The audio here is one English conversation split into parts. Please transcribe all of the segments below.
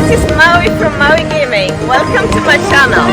this is Maui from Maui Gaming. Welcome to my channel.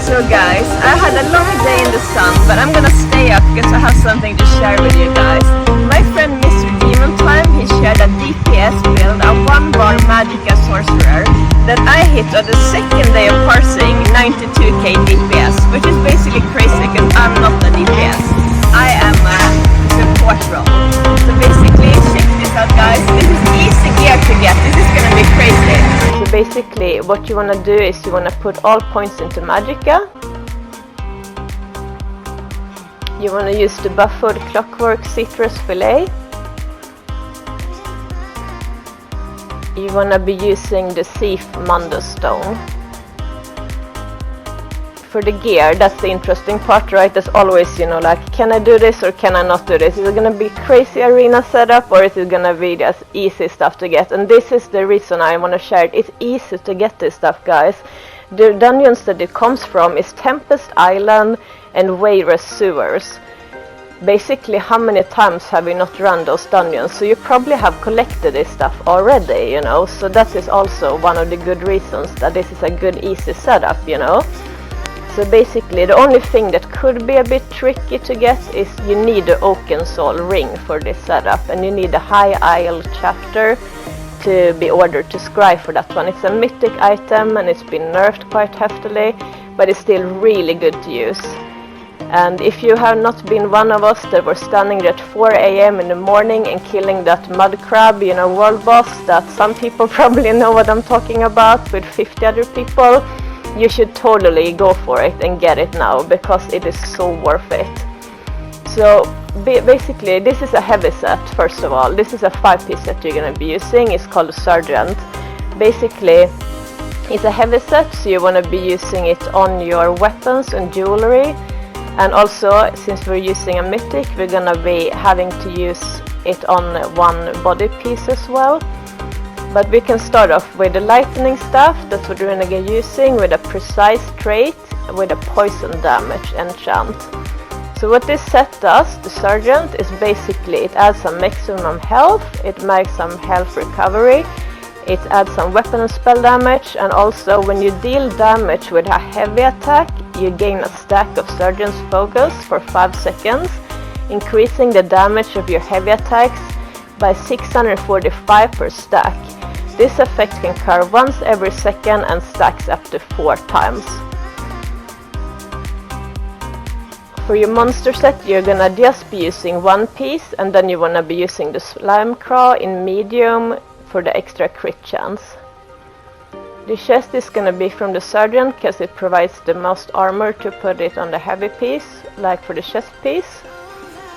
So guys, I had a long day in the sun, but I'm gonna stay up because I have something to share with you guys. My friend Mr. Demon Time, he shared a DPS build, a 1-bar Magicka Sorcerer, that I hit on the second day of parsing 92k DPS, which is basically crazy because I'm not a DPS. I am a support role. So basically, check this out guys, this is easy gear to get, this is gonna be crazy. So basically, what you wanna do is you wanna put all points into Magicka. You wanna use the buffered clockwork citrus fillet. You wanna be using the Thief Mundo stone. For the gear, that's the interesting part, right? There's always, you know, like, can I do this or can I not do this? Is it gonna be crazy arena setup or is it gonna be just easy stuff to get? And this is the reason I wanna share it. It's easy to get this stuff, guys. The dungeons that it comes from is Tempest Island and Wayrest Sewers. Basically, how many times have you not run those dungeons? So you probably have collected this stuff already, you know. So that is also one of the good reasons that this is a good easy setup, you know. So basically, the only thing that could be a bit tricky to get is you need the Oaken Soul ring for this setup, and you need a High Isle chapter to be ordered to scry for that one. It's a mythic item and it's been nerfed quite heftily, but it's still really good to use. And if you have not been one of us that were standing there at 4 AM in the morning and killing that mud crab, you know, world boss, that some people probably know what I'm talking about, with 50 other people, you should totally go for it and get it now, because it is so worth it. So basically, this is a heavy set. First of all, this is a 5-piece set you're going to be using. It's called a Sergeant. Basically, it's a heavy set, so you want to be using it on your weapons and jewelry. And also, since we're using a mythic, we're gonna be having to use it on one body piece as well. But we can start off with the lightning staff. That's what we're gonna be using, with a precise trait with a poison damage enchant. So what this set does, the Sergeant, is basically it adds some maximum health, it makes some health recovery, it adds some weapon and spell damage, and also when you deal damage with a heavy attack, you gain a stack of Sergeant's Focus for 5 seconds, increasing the damage of your heavy attacks by 645 per stack. This effect can occur once every second and stacks up to 4 times. For your monster set, you're gonna just be using 1 piece, and then you wanna be using the Slime Craw in medium for the extra crit chance. The chest is gonna be from the Sergeant because it provides the most armor to put it on the heavy piece, like for the chest piece.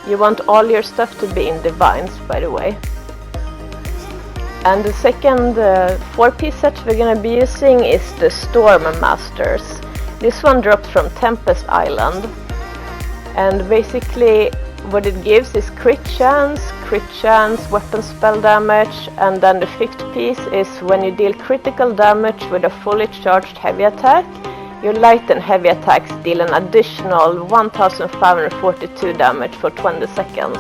You want all your stuff to be in Divines, by the way. And the second 4-piece set we're gonna be using is the Storm Masters. This one drops from Tempest Island. And basically what it gives is crit chance, weapon spell damage, and then the 5th piece is when you deal critical damage with a fully charged heavy attack, your light and heavy attacks deal an additional 1542 damage for 20 seconds.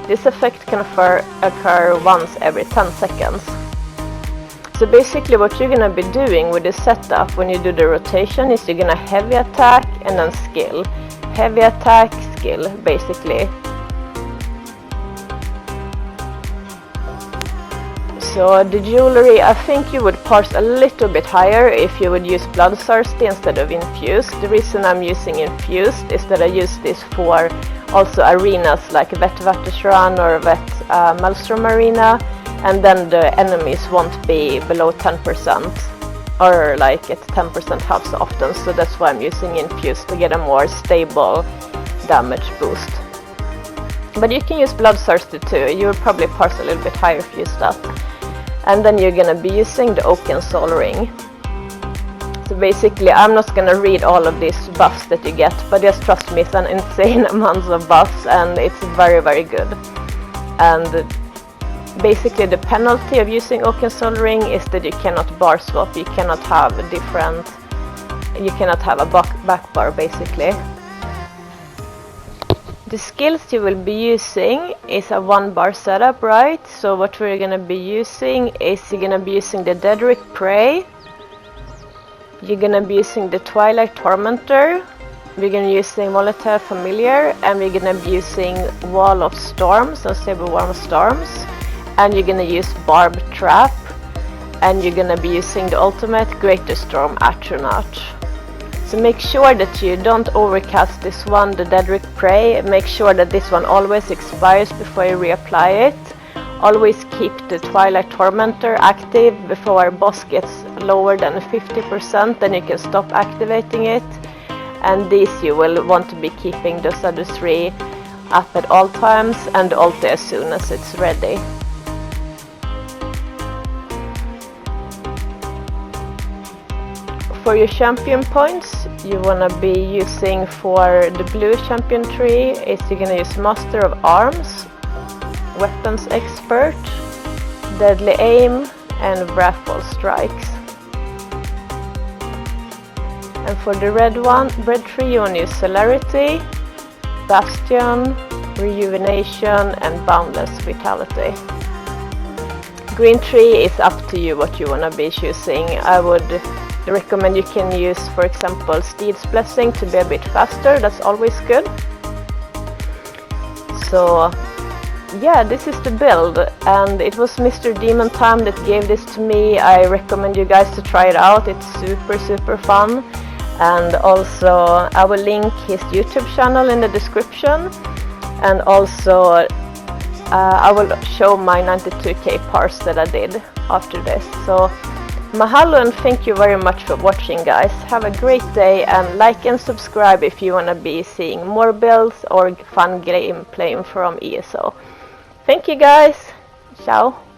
This effect can occur once every 10 seconds. So basically what you're gonna be doing with this setup when you do the rotation is you're gonna heavy attack and then skill. Heavy attack, skill, basically. So the jewelry, I think you would parse a little bit higher if you would use Bloodthirsty instead of Infused. The reason I'm using Infused is that I use this for also arenas like Vet Vattesran or Vet Maelstrom Arena, and then the enemies won't be below 10%. Or like at 10% half so often, so that's why I'm using Infused to get a more stable damage boost. But you can use Bloodthirsty too, you will probably parse a little bit higher if you use that. And then you're gonna be using the Oaken Soul ring. So basically, I'm not gonna read all of these buffs that you get, but just trust me, it's an insane amount of buffs and it's very, very good. And basically the penalty of using Oaken Soul ring is that you cannot bar swap, you cannot have a back bar basically. The skills you will be using is a 1-bar setup, right? So what we're gonna be using is you're gonna be using the Daedric Prey, you're gonna be using the Twilight Tormentor, we're gonna be using Volatile Familiar, and we're gonna be using Wall of Storms, so Saber-Worm Storms, and you're gonna use Barb Trap, and you're gonna be using the ultimate Greater Storm Astronaut. So make sure that you don't overcast this one, the Daedric Prey. Make sure that this one always expires before you reapply it. Always keep the Twilight Tormentor active before our boss gets lower than 50%, then you can stop activating it. And these you will want to be keeping those other 3 up at all times, and ulti as soon as it's ready. For your champion points, you wanna be using for the blue champion tree is you're gonna use Master of Arms, Weapons Expert, Deadly Aim, and Wrathful Strikes. And for the red tree, you wanna use Celerity, Bastion, Rejuvenation, and Boundless Vitality. Green tree is up to you what you wanna be choosing. I would recommend you can use, for example, Steed's Blessing to be a bit faster. That's always good. So yeah, this is the build, and it was Mr. Demon Time that gave this to me. I recommend you guys to try it out. It's super fun. And also I will link his YouTube channel in the description, and also I will show my 92k parse that I did after this. So mahalo, and thank you very much for watching, guys. Have a great day, and like and subscribe if you wanna be seeing more builds or fun gameplay from ESO. Thank you, guys. Ciao.